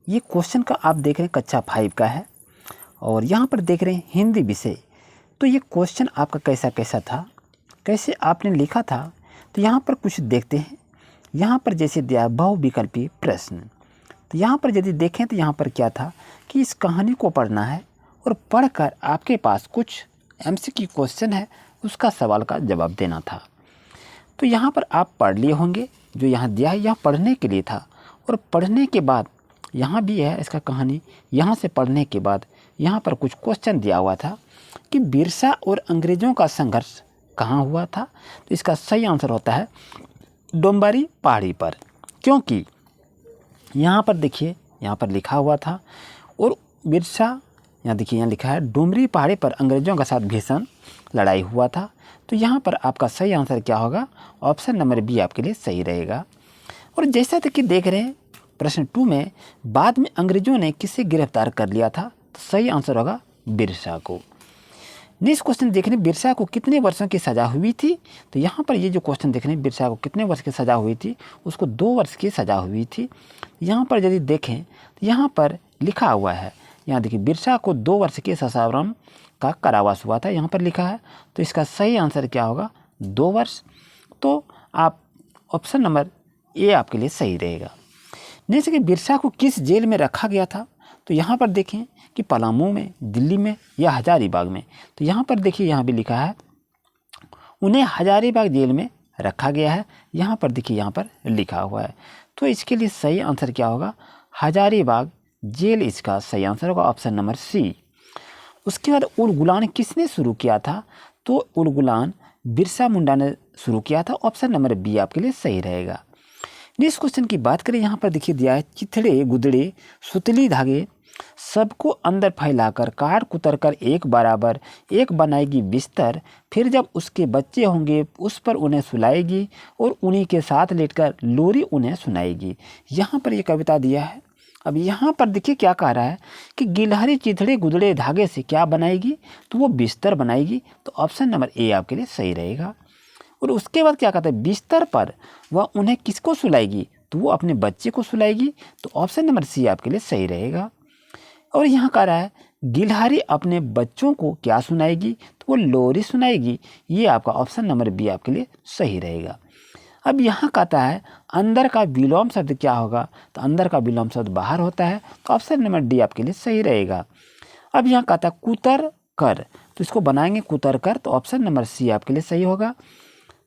ये क्वेश्चन का आप देख रहे हैं कक्षा 5 का है और यहाँ पर देख रहे हैं हिंदी विषय। तो ये क्वेश्चन आपका कैसा कैसा था, कैसे आपने लिखा था, तो यहाँ पर कुछ देखते हैं। यहाँ पर जैसे दिया बहुविकल्पी प्रश्न, तो यहाँ पर यदि देखें तो यहाँ पर क्या था कि इस कहानी को पढ़ना है और पढ़कर आपके पास कुछ एमसीक्यू क्वेश्चन है, उसका सवाल का जवाब देना था। तो यहाँ पर आप पढ़ लिए होंगे, जो यहाँ दिया है यहाँ पढ़ने के लिए था। और पढ़ने के बाद यहाँ भी है इसका कहानी, यहाँ से पढ़ने के बाद यहाँ पर कुछ क्वेश्चन दिया हुआ था कि बिरसा और अंग्रेज़ों का संघर्ष कहाँ हुआ था। तो इसका सही आंसर होता है डोम्बरी पहाड़ी पर, क्योंकि यहाँ पर देखिए यहाँ पर लिखा हुआ था और बिरसा, यहाँ देखिए यहाँ लिखा है डोम्बरी पहाड़ी पर अंग्रेज़ों के साथ भीषण लड़ाई हुआ था। तो यहाँ पर आपका सही आंसर क्या होगा, ऑप्शन नंबर बी आपके लिए सही रहेगा। और जैसा कि देख रहे हैं प्रश्न 2 में बाद में अंग्रेज़ों ने किसे गिरफ्तार कर लिया था, तो सही आंसर होगा बिरसा को। नेक्स्ट क्वेश्चन देख रहे हैं बिरसा को कितने वर्षों की सज़ा हुई थी। तो यहाँ पर ये जो क्वेश्चन देख रहे हैं बिरसा को कितने वर्ष की सज़ा हुई थी, उसको 2 वर्ष की सज़ा हुई थी। यहाँ पर यदि देखें तो यहाँ पर लिखा हुआ है, यहाँ देखिए बिरसा को 2 वर्ष के सश्रम का कारावास हुआ था, यहाँ पर लिखा है। तो इसका सही आंसर क्या होगा, 2 वर्ष। तो आप ऑप्शन नंबर ए आपके लिए सही रहेगा। नेक्स्ट कि बिरसा को किस जेल में रखा गया था। तो यहाँ पर देखें कि पलामू में, दिल्ली में या हजारीबाग में। तो यहाँ पर देखिए यहाँ भी लिखा है उन्हें हजारीबाग जेल में रखा गया है, यहाँ पर देखिए यहाँ पर लिखा हुआ है। तो इसके लिए सही आंसर क्या होगा, हजारीबाग जेल इसका सही आंसर होगा, ऑप्शन नंबर सी। उसके बाद उलगुलान किसने शुरू किया था। तो उलगुलान बिरसा मुंडा ने शुरू किया था, ऑप्शन नंबर बी आपके लिए सही रहेगा। नेक्स्ट क्वेश्चन की बात करें, यहाँ पर देखिए दिया है चिथड़े गुदड़े सुतली धागे सबको अंदर फैलाकर काट कुतर कर एक बराबर एक बनाएगी बिस्तर, फिर जब उसके बच्चे होंगे उस पर उन्हें सुलाएगी और उन्हीं के साथ लेटकर लोरी उन्हें सुनाएगी। यहाँ पर ये कविता दिया है। अब यहाँ पर देखिए क्या कह रहा है कि गिलहरी चिथड़े गुदड़े धागे से क्या बनाएगी, तो वो बिस्तर बनाएगी। तो ऑप्शन नंबर ए आपके लिए सही रहेगा। और उसके बाद क्या कहता है, बिस्तर पर वह उन्हें किसको सुलाएगी, तो वो अपने बच्चे को सुलाएगी। तो ऑप्शन नंबर सी आपके लिए सही रहेगा। और यहाँ कह रहा है गिलहरी अपने बच्चों को क्या सुनाएगी, तो वो लोरी सुनाएगी। ये आपका ऑप्शन नंबर बी आपके लिए सही रहेगा। अब यहाँ कहता है अंदर का विलोम शब्द क्या होगा, तो अंदर का विलोम शब्द बाहर होता है। तो ऑप्शन नंबर डी आपके लिए सही रहेगा। अब यहाँ कहता है कुतर कर, तो इसको बनाएंगे कुतर कर, तो ऑप्शन नंबर सी आपके लिए सही होगा।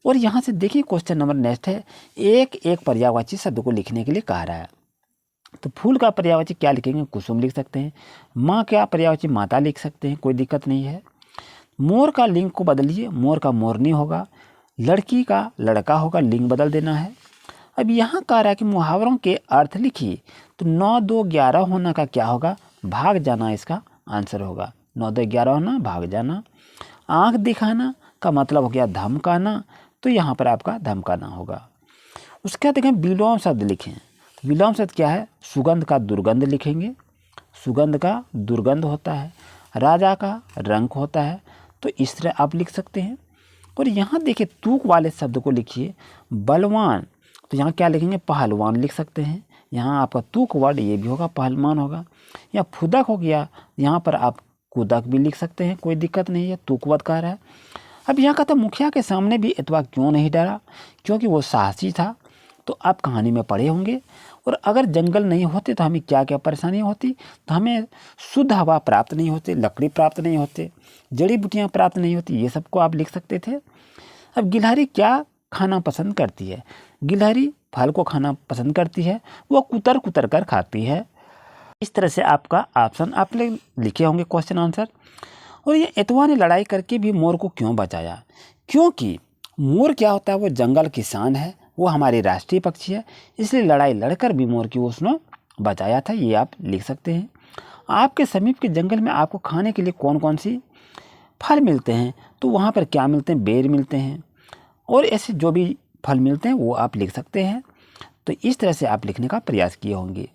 और यहाँ से देखिए क्वेश्चन नंबर नेक्स्ट है, एक एक पर्यायवाची शब्द को लिखने के लिए कह रहा है। तो फूल का पर्यायवाची क्या लिखेंगे, कुसुम लिख सकते हैं। माँ का पर्यायवाची माता लिख सकते हैं, कोई दिक्कत नहीं है। मोर का लिंग को बदलिए, मोर का मोरनी होगा। लड़की का लड़का होगा, लिंग बदल देना है। अब यहाँ कह रहा है कि मुहावरों के अर्थ लिखिए, तो 9 2 11 होना का क्या होगा, भाग जाना इसका आंसर होगा। 9 2 11 होना भाग जाना। आँख दिखाना का मतलब हो गया धमकाना, तो यहाँ पर आपका धमकाना होगा। उसके बाद देखें विलोम शब्द लिखें। विलोम शब्द क्या है, सुगंध का दुर्गंध लिखेंगे, सुगंध का दुर्गंध होता है। राजा का रंक होता है, तो इस तरह आप लिख सकते हैं। और यहाँ देखिए तूक वाले शब्द को लिखिए, बलवान, तो यहाँ क्या लिखेंगे, पहलवान लिख सकते हैं। यहाँ आपका तूक वर्ड ये भी होगा, पहलवान होगा। या फुदक हो गया, यहाँ पर आप कुदक भी लिख सकते हैं, कोई दिक्कत नहीं है, तूकवत कह रहा है। अब यहाँ कहता मुखिया के सामने भी इतवा क्यों नहीं डरा, क्योंकि वो साहसी था। तो आप कहानी में पढ़े होंगे। और अगर जंगल नहीं होते तो हमें क्या क्या परेशानी होती, तो हमें शुद्ध हवा प्राप्त नहीं होती, लकड़ी प्राप्त नहीं होते, जड़ी बूटियाँ प्राप्त नहीं होती, ये सबको आप लिख सकते थे। अब गिलहरी क्या खाना पसंद करती है, गिलहरी फल को खाना पसंद करती है, वो कुतर कुतर कर खाती है। इस तरह से आपका ऑप्शन आप लिखे होंगे क्वेश्चन आंसर। और ये एतवा ने लड़ाई करके भी मोर को क्यों बचाया, क्योंकि मोर क्या होता है, वो जंगल की शान है, वो हमारे राष्ट्रीय पक्षी है, इसलिए लड़ाई लड़कर भी मोर की उसने बचाया था, ये आप लिख सकते हैं। आपके समीप के जंगल में आपको खाने के लिए कौन कौन सी फल मिलते हैं, तो वहाँ पर क्या मिलते हैं, बेर मिलते हैं, और ऐसे जो भी फल मिलते हैं वो आप लिख सकते हैं। तो इस तरह से आप लिखने का प्रयास किए होंगे।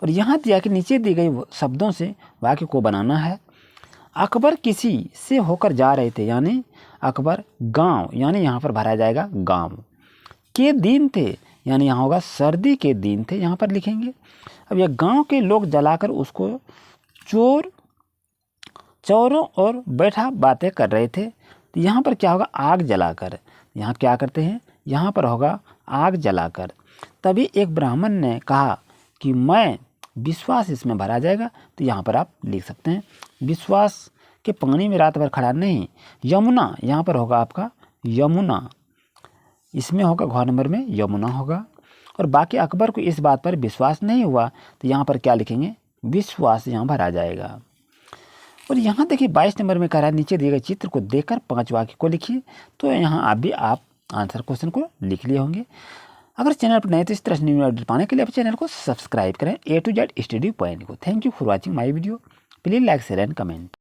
और यहाँ दिया कि नीचे दी गई शब्दों से वाक्य को बनाना है। अकबर किसी से होकर जा रहे थे, यानी अकबर गांव, यानी यहाँ पर भरा जाएगा गांव के दिन थे, यानी यहाँ होगा सर्दी के दिन थे, यहाँ पर लिखेंगे। अब यह गांव के लोग जलाकर उसको चोरों और बैठा बातें कर रहे थे। तो यहाँ पर क्या होगा, आग जलाकर। यहाँ क्या करते हैं, यहाँ पर होगा आग जलाकर। तभी एक ब्राह्मण ने कहा कि मैं विश्वास इसमें भरा जाएगा। तो यहाँ पर आप लिख सकते हैं विश्वास के पानी में रात भर खड़ा नहीं। यमुना, यहाँ पर होगा आपका यमुना, इसमें होगा घ नंबर में यमुना होगा। और बाकी अकबर को इस बात पर विश्वास नहीं हुआ, तो यहाँ पर क्या लिखेंगे, विश्वास यहाँ भरा जाएगा। और यहाँ देखिए 22 नंबर में कह रहा है नीचे दिए गए चित्र को देखकर 5 वाक्य को लिखिए। तो यहाँ आप आंसर क्वेश्चन को लिख लिए होंगे। अगर चैनल पर नए तो इस तरह से न्यू अपडेट पाने के लिए आप चैनल को सब्सक्राइब करें A to Z study point को। Thank you for watching my video. Please like share and comment.